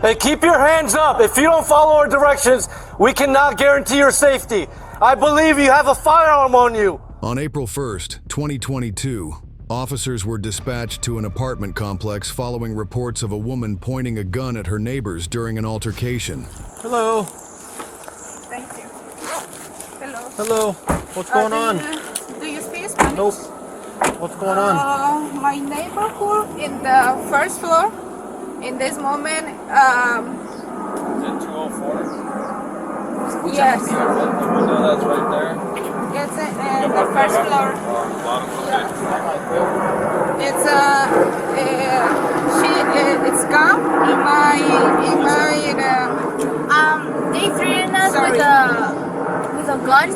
Hey, keep your hands up. If you don't follow our directions, we cannot guarantee your safety. I believe you have a firearm on you. On April 1st, 2022, officers were dispatched to an apartment complex following reports of a woman pointing a gun at her neighbors during an altercation. Hello. Thank you. Hello. Hello. What's going on? Do you speak Spanish? Nope. What's going on? My neighborhood in the first floor. In this moment, Is it 204? yes, The window that's right there? it's in the first floor. Bottom of It's gone in my They threatened us Sorry. with a gun.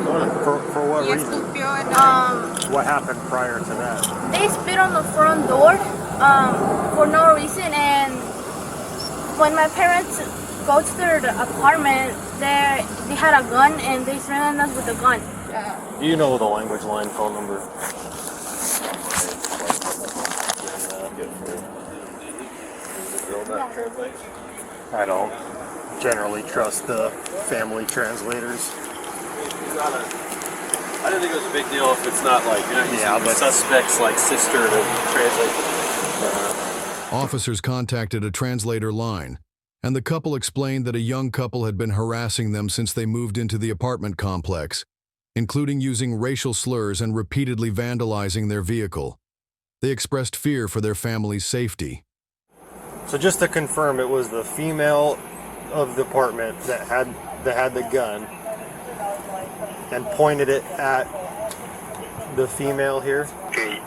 For what yes, reason? and What happened prior to that? They spit on the front door for no reason, and when my parents go to their apartment, they had a gun and they threatened us with a gun. Do you know the language line phone number? I don't generally trust the family translators. I didn't think it was a big deal if it's not like, but suspect's like sister to translate. Officers contacted a translator line, and the couple explained that a young couple had been harassing them since they moved into the apartment complex, including using racial slurs and repeatedly vandalizing their vehicle. They expressed fear for their family's safety. So just to confirm, it was the female of the apartment that had the gun and pointed it at the female here. Okay,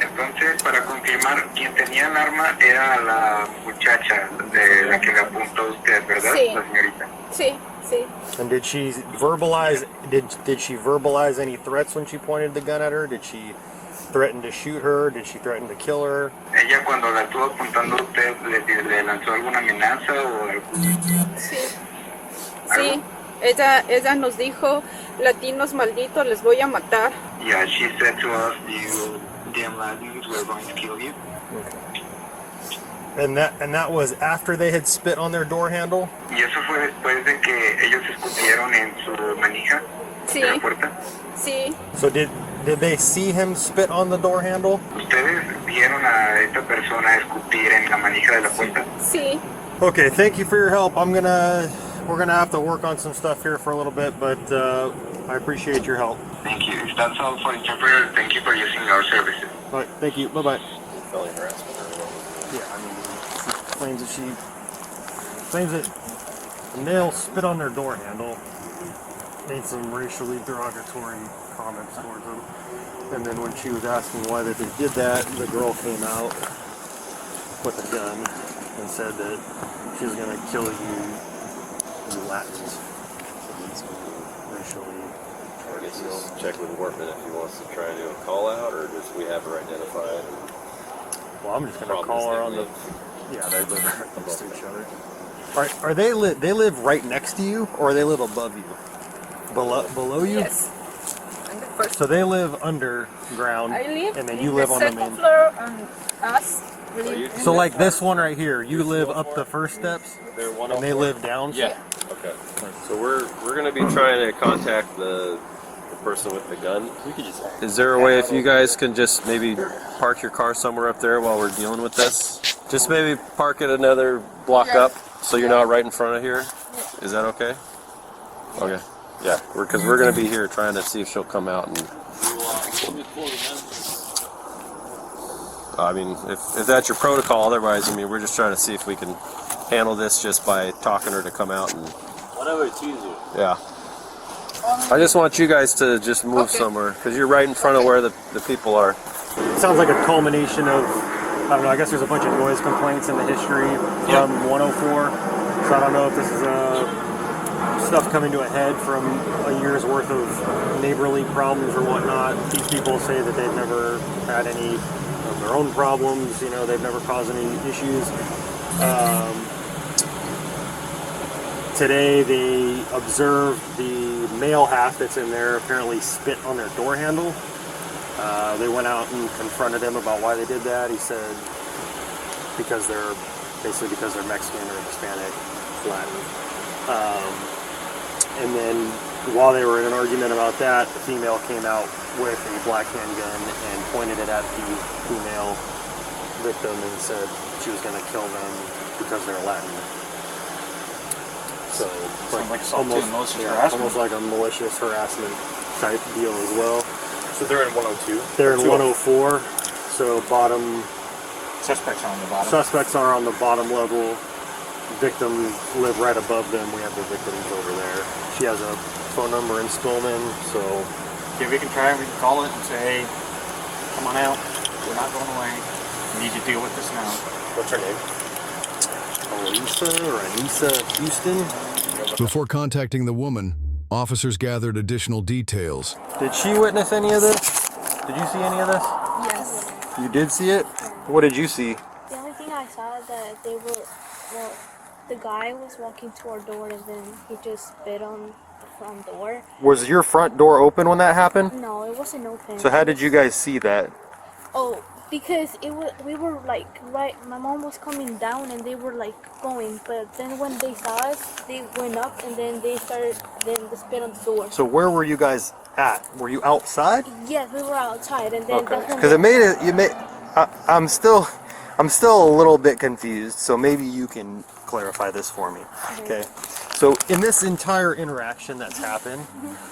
entonces para confirmar, quien tenía el arma era la muchacha de la que le apuntó usted, ¿verdad? Sí. La señorita. sí, sí. And did she verbalize? Did she verbalize any threats when she pointed the gun at her? Did she threaten to shoot her? Did she threaten to kill her? Ella cuando la estuvo apuntando a usted, ¿le lanzó alguna amenaza o algo? Sí, sí. Ella nos dijo, latinos malditos, les voy a matar. Yeah, she said to us, you damn Latins, we're going to kill you. And that was after they had spit on their door handle? Y eso fue después de que ellos escupieron en su manija Sí, de la puerta. sí. So did they see him spit on the door handle? ¿Ustedes vieron a esta persona escupir en la manija de la puerta? Sí. Okay, thank you for your help. We're gonna have to work on some stuff here for a little bit, but I appreciate your help. Thank you. If that's all for interpreter, thank you for using our services. All right, thank you. Bye bye. Felony harassment or what? Yeah, I mean, she claims that Nail spit on their door handle, made some racially derogatory comments towards them, and then when she was asking why that they did that, the girl came out with a gun and said that she was gonna kill you Latins. Racially. I guess just check with Wortman if he wants to try and do a call out, or just we have her identified. Well, I'm just gonna Problem call is her they on the. live- Yeah, they live right next to each other. Are they live right next to you, or they live above you? Below you? Yes. And the first So they live underground, I live and then in you live the on the second main. floor, and us. We you- live in So the like first. this one right here, you live up the first steps, They're one and they live down. Yeah. Okay. So we're going to be trying to contact the person with the gun. We could just. Is there a way if you guys can just maybe park your car somewhere up there while we're dealing with this? Just maybe park it another block Yeah. up so you're not right in front of here. Is that okay? Okay. Yeah, because we're going to be here trying to see if she'll come out and. I mean, if that's your protocol, otherwise, I mean, we're just trying to see if we can handle this just by talking her to come out and. Whatever it's easier. Yeah. I just want you guys to just move Okay. somewhere because you're right in front of where the people are. It sounds like a culmination of, I don't know, I guess there's a bunch of noise complaints in the history from 104. So I don't know if this is stuff coming to a head from a year's worth of neighborly problems or whatnot. These people say that they've never had any of their own problems, they've never caused any issues. Today they observed the male half that's in there apparently spit on their door handle. They went out and confronted him about why they did that. He said because they're basically because they're Mexican or Hispanic, Latin. And then while they were in an argument about that, the female came out with a black handgun and pointed it at the female victim and said she was going to kill them because they're Latin. So it's almost like a malicious harassment type deal as well. So they're in 102? They're in 104, so bottom... Suspects are on the bottom? Suspects are on the bottom level. Victims live right above them. We have the victims over there. She has a phone number in Spillman, so... Okay, we can try, we can call it and say, hey, come on out. We're not going away. We need to deal with this now. What's her name? Anissa Houston. Before contacting the woman, officers gathered additional details. Did she witness any of this? Did you see any of this? Yes. You did see it? What did you see? The only thing I saw is that they were, well, the guy was walking to our door and then he just spit on the front door. Was your front door open when that happened? No, it wasn't open. So how did you guys see that? Oh, because we were like, right, my mom was coming down and they were like going, but then when they saw us, they went up and then they started, then they spit on the door. So where were you guys at? Were you outside? Yes, we were outside and then that's when Because it made it, I'm still a little bit confused, so maybe you can clarify this for me. Okay. So in this entire interaction that's happened,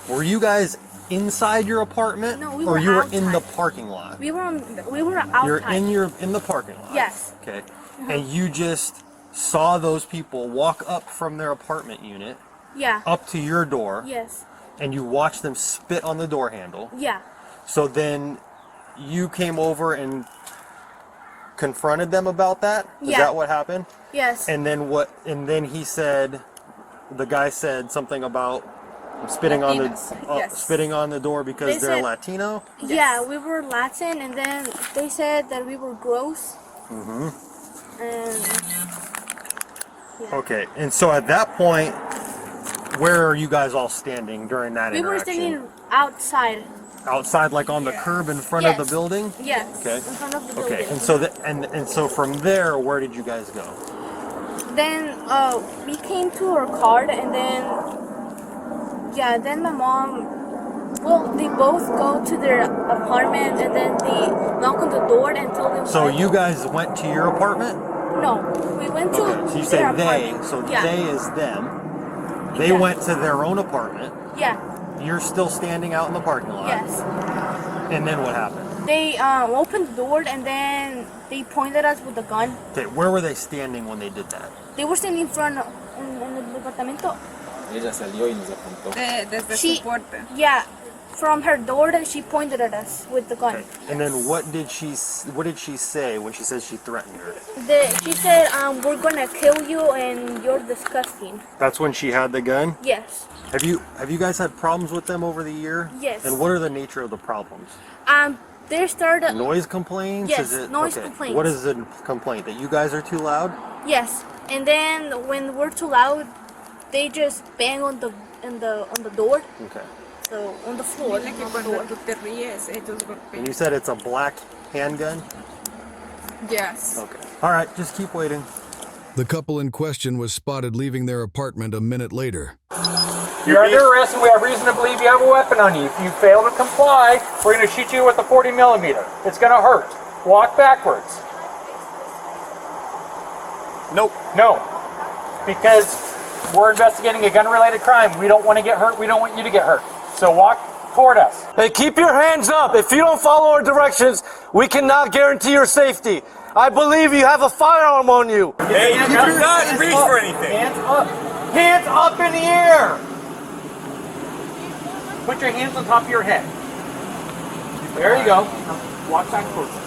were you guys inside your apartment, No, we or were you were outside. in the parking lot? we were outside. You're in the parking lot. Yes. Okay. And you just saw those people walk up from their apartment unit Yeah. up to your door, Yes. and you watched them spit on the door handle. Yeah. So then you came over and confronted them about that? Is Yeah. that what happened? Yes. And then he said, the guy said something about spitting Latinas, on the yes. spitting on the door because They they're said- Latino? Yeah, we were Latin, and then they said that we were gross. And yeah. Okay. And so at that point, where are you guys all standing during that We were interaction? standing outside. Outside, like on the curb in front of the Yes. building? Yes. Okay. In front of the Okay. building. And so and so from there, where did you guys go? Then we came to our car, and then then my mom. Well, they both go to their apartment, and then they knock on the door and tell them. So why- you guys went to your apartment? No, we went to. Okay. So you their say they. apartment. So yeah. they is them. They Yeah. went to their own apartment. Yeah. You're still standing out in the parking lot. Yes. And then what happened? They opened the door and then they pointed at us with a gun. Okay, where were they standing when they did that? They were standing in front in el departamento. Ella salió y nos apuntó. Desde She- su puerta. Yeah, from her door, and she pointed at us with the gun. Okay. And then what did she say when she says she threatened her? She said, "We're gonna kill you, and you're disgusting." That's when she had the gun? Yes. Have you guys had problems with them over the year? Yes. And what are the nature of the problems? They started. Noise complaints? Yes, Is it, noise okay. complaints. What is the complaint? That you guys are too loud? Yes, and then when we're too loud, they just bang on the door. Okay. So on the floor. Dile que on the cuando door. tú te ríes, ellos And golpean. you said it's a black handgun? Yes. Okay. All right, just keep waiting. The couple in question was spotted leaving their apartment a minute later. You're under arrest and we have reason to believe you have a weapon on you. If you fail to comply, we're going to shoot you with a 40 millimeter. It's going to hurt. Walk backwards. Nope. No. Because we're investigating a gun-related crime. We don't want to get hurt. We don't want you to get hurt. So walk toward us. Hey, keep your hands up. If you don't follow our directions, we cannot guarantee your safety. I believe you have a firearm on you. Hey, you do not reach for anything. Hands up. Hands up in the air. Put your hands on top of your head. There you go. Now walk back towards me.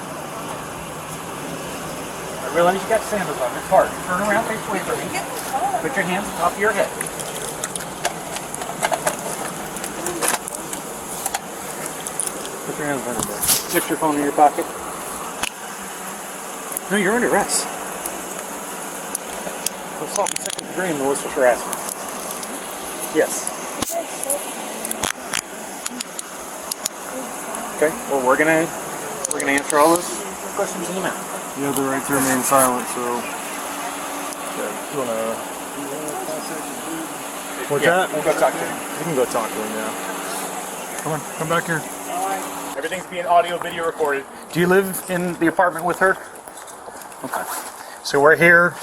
I realize you got sandals on. It's hard. Turn around, face away from me. Put your hands on top of your head. Put your hands under there. Put your phone in your pocket. No, you're under arrest. Assault and second degree malicious harassment. Yes. Okay. Well, we're gonna answer all those questions in a minute. You have the right to remain silent, so You wanna... What's that? We'll go talk to him. You can go talk to him now. Come on, come back here. Everything's being audio, video recorded. Do you live in the apartment with her? Okay. So we're here.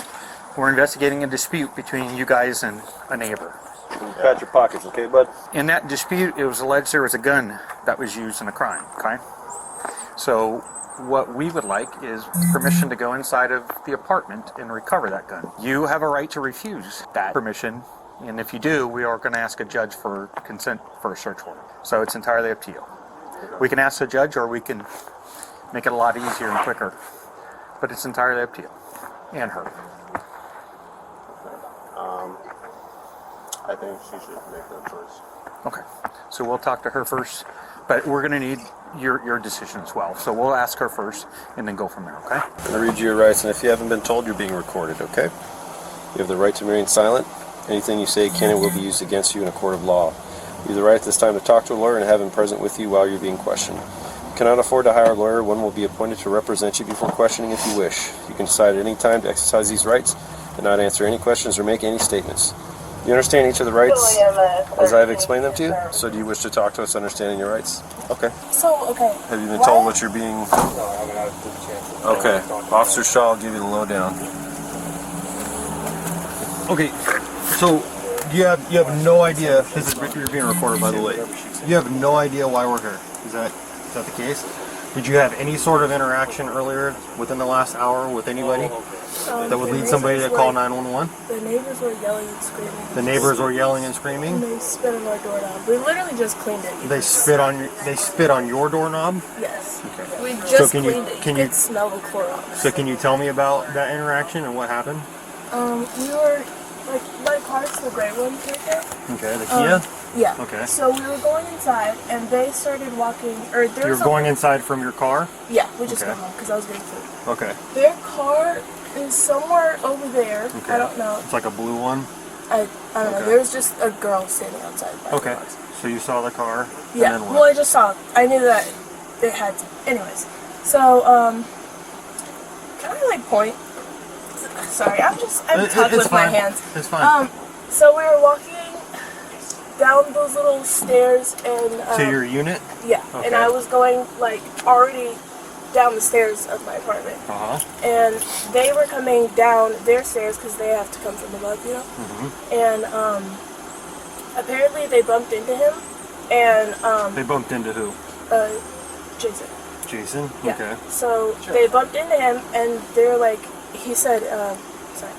We're investigating a dispute between you guys and a neighbor. Pat your pockets, okay, bud? In that dispute, it was alleged there was a gun that was used in a crime, okay? So what we would like is permission to go inside of the apartment and recover that gun. You have a right to refuse that permission, and if you do, we are going to ask a judge for consent for a search warrant. So it's entirely up to you. We can ask the judge, or we can make it a lot easier and quicker, but it's entirely up to you and her. I think she should make that choice. Okay, so we'll talk to her first, but we're going to need your decision as well. So we'll ask her first and then go from there, okay? I'm going to read you your rights, and if you haven't been told, you're being recorded, okay? You have the right to remain silent. Anything you say can and will be used against you in a court of law. You have the right at this time to talk to a lawyer and have him present with you while you're being questioned. If you cannot afford to hire a lawyer, one will be appointed to represent you before questioning if you wish. You can decide at any time to exercise these rights and not answer any questions or make any statements. You understand each of the rights as I've explained them to you? So do you wish to talk to us understanding your rights? Okay. Okay. Have you been told what you're being... Okay. Officer Shaw will give you the lowdown. Okay, so you have no idea. You're being recorded, by the way. You have no idea why we're here. Is that the case? Did you have any sort of interaction earlier within the last hour with anybody that would lead somebody to call 911? The neighbors were yelling and screaming. The neighbors were yelling and screaming? And they spit on our doorknob. We literally just cleaned it. They spit on your doorknob? Yes. Okay. We just So cleaned it. You could smell the Clorox. So can you tell me about that interaction and what happened? We were, like, my car's the gray one right there. Okay, the Kia? Yeah. Okay. So we were going inside, and they started walking, or there You was were going inside from your car? Yeah, we just Okay. got home, because I was getting food. Okay. Their car is somewhere over there. Okay. I don't know. It's like a blue one? I don't know. Okay. There was just a girl standing outside. By Okay. the box. So you saw the car? Yeah. And then what? Well, I just saw. I knew that it had to. Anyways, so can I like point? Sorry, I'm tucked with my hands. It's fine. So we were walking down those little stairs and To your unit? yeah, Okay. and I was going like already down the stairs of my apartment, and they were coming down their stairs because they have to come from above, you know. And apparently they bumped into him, and They bumped into who? Jason. Jason? Yeah. Okay. So they bumped into him, and they're like, he said, sorry.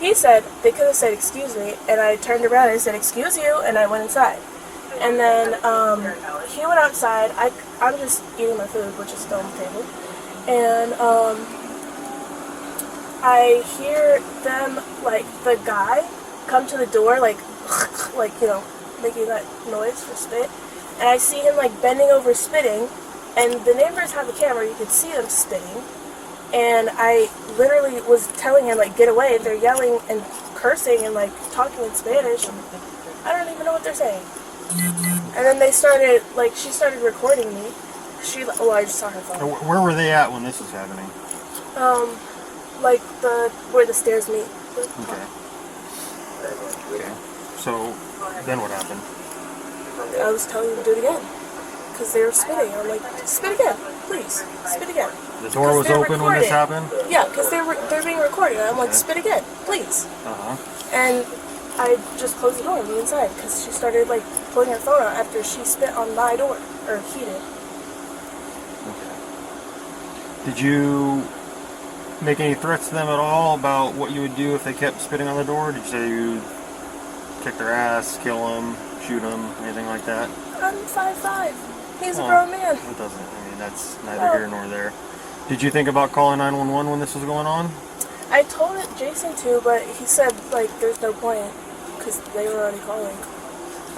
He said, they could have said, excuse me, and I turned around and I said, excuse you, and I went inside. And then he went outside. I'm just eating my food, which is still on the table. And I hear them, like, the guy come to the door, like, you know, making that noise for spit. And I see him, like, bending over spitting. And the neighbors have a camera. You could see them spitting. And I literally was telling him, like, get away. They're yelling and cursing and, like, talking in Spanish. I don't even know what they're saying. And then they started, like, she started recording me. Well, I just saw her phone. Where were they at when this was happening? Like, where the stairs meet. Okay. Okay. So, then what happened? I was telling them to do it again. Because they were spitting. I'm like, spit again, please. Spit again. The door was open when this happened? Yeah, because they're being recorded. I'm like, spit again, please. And I just closed the door and went inside because she started like pulling her phone out after she spit on my door, or he did. Okay. Did you make any threats to them at all about what you would do if they kept spitting on the door? Did you say you'd kick their ass, kill them, shoot them, anything like that? I'm 5'5". He's a grown man. It doesn't. I mean, that's neither here nor there. Did you think about calling 911 when this was going on? I told it Jason to, but he said like there's no point because they were already calling.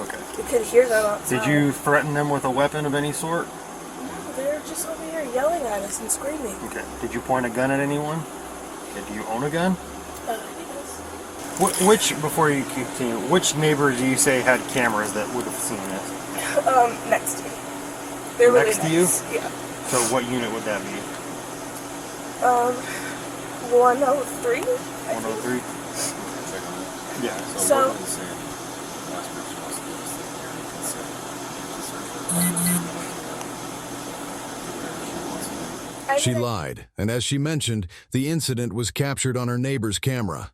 Okay. You could hear them outside. Did you threaten them with a weapon of any sort? No, they were just over here yelling at us and screaming. Okay. Did you point a gun at anyone? Do you own a gun? Yes. Which, before you continue, which neighbors do you say had cameras that would have seen this? Next to me. They're really Next to you? Yeah. So what unit would that be? 103. 103? Yeah. So, She lied, and as she mentioned, the incident was captured on her neighbor's camera.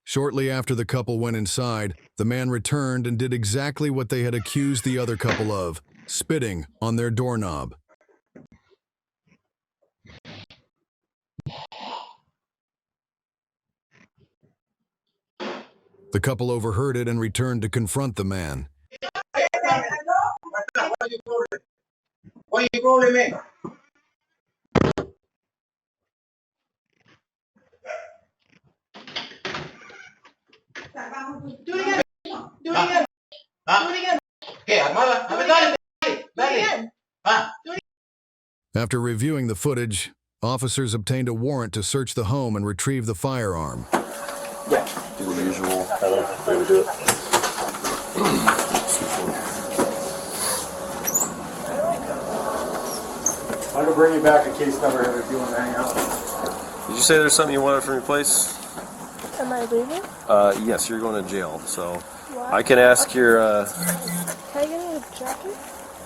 Shortly after the couple went inside, the man returned and did exactly what they had accused the other couple of, spitting on their doorknob. The couple overheard it and returned to confront the man. Why you calling me? Do it again. Do it again. Do it again. Okay, Armada. Dale. After reviewing the footage, officers obtained a warrant to search the home and retrieve the firearm. Yeah. Do the usual kind of way we do it. I can bring you back a case number if you want to hang out. Did you say there's something you wanted from your place? am I leaving? Yes, you're going to jail. So What? I can ask your Can I get a jacket?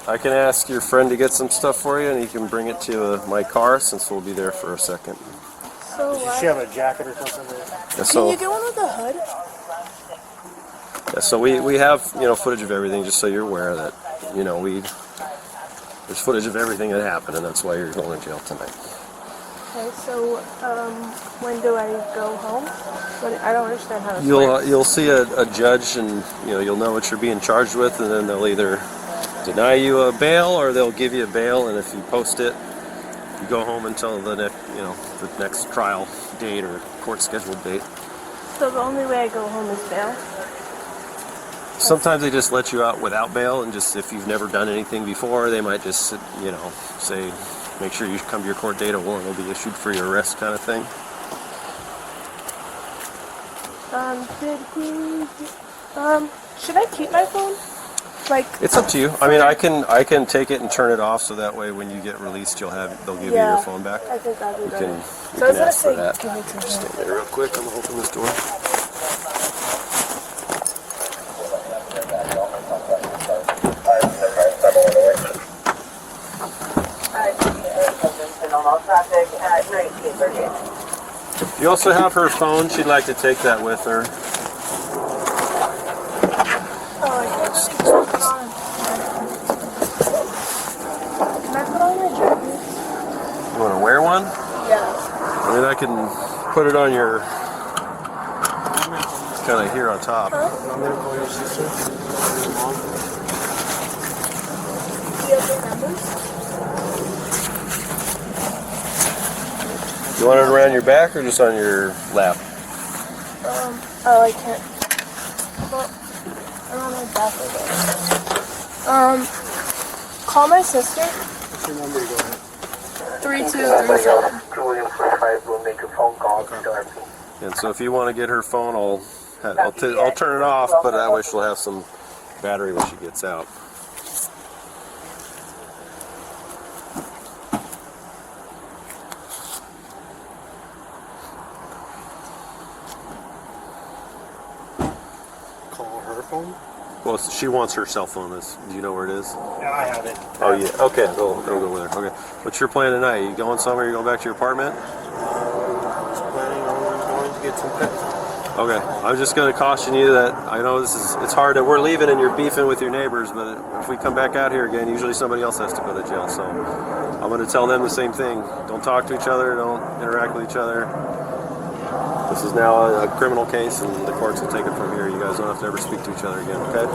I can ask your friend to get some stuff for you, and he can bring it to my car since we'll be there for a second. So Does what? she have a jacket or something? Yeah, Can so you get one with a hood? yeah, so we have footage of everything, just so you're aware that there's footage of everything that happened, and that's why you're going to jail tonight. Okay, so when do I go home? I don't understand how this works. You'll see a judge, and you'll know what you're being charged with, and then they'll either deny you a bail or they'll give you a bail, and if you post it, you go home until the next trial date or court scheduled date. So the only way I go home is bail? Sometimes they just let you out without bail, and just if you've never done anything before, they might just say, make sure you come to your court date, a warrant will be issued for your arrest, kind of thing. Should I keep my phone? It's up to you. I mean, I can take it and turn it off, so that way when you get released, they'll give you your phone back. I think that'd be You better. can So I was gonna ask for say, that. give me some Just time. stand there real quick. I'm gonna open this door. You also have her phone. She'd like to take that with her. Oh, I can't put it on. Can I put on my jacket? You want to wear one? Yeah. I mean, I can put it on your kind of here on top. I'm gonna call your sister. Your mom. Do you have their numbers? You want it around your back or just on your lap? I can't. Well, around my back, I guess. Call my sister. What's your number? Go ahead. 3237. Will make a phone call to Darby. And so if you want to get her phone, I'll turn it off, but that way she'll have some battery when she gets out. Call her phone? Well, she wants her cell phone. Do you know where it is? Yeah, I have it. Oh, yeah. Okay, it'll go with her. Okay. What's your plan tonight? You going somewhere? You going back to your apartment? Just planning on going to get some pets. Okay. I'm just going to caution you that I know it's hard that we're leaving and you're beefing with your neighbors, but if we come back out here again, usually somebody else has to go to jail. So I'm going to tell them the same thing. Don't talk to each other. Don't interact with each other. This is now a criminal case, and the courts will take it from here. You guys don't have to ever speak to each other again, okay?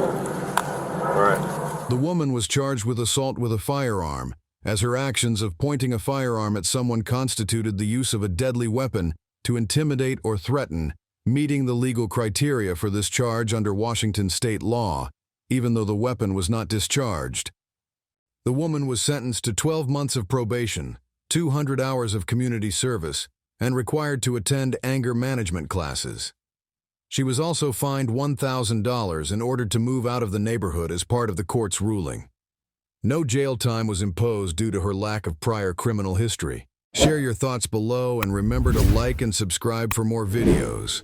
All right. The woman was charged with assault with a firearm, as her actions of pointing a firearm at someone constituted the use of a deadly weapon to intimidate or threaten, meeting the legal criteria for this charge under Washington state law, even though the weapon was not discharged. The woman was sentenced to 12 months of probation, 200 hours of community service, and required to attend anger management classes. She was also fined $1,000 and ordered to move out of the neighborhood as part of the court's ruling. No jail time was imposed due to her lack of prior criminal history. Share your thoughts below and remember to like and subscribe for more videos.